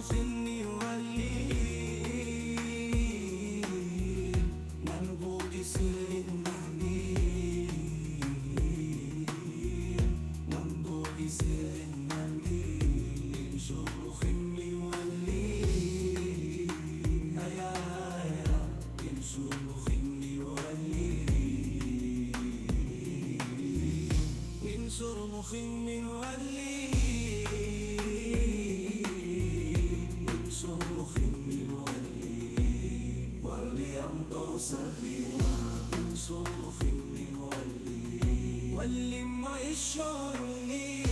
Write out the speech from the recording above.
مخني ولي منبوذ سر المعني منبوذ سر المعني انشر مخني ولي هيا هيا انشر مخني ولي انشر مخني ولي ولي سبيلا انصر في ولي ما يشعرني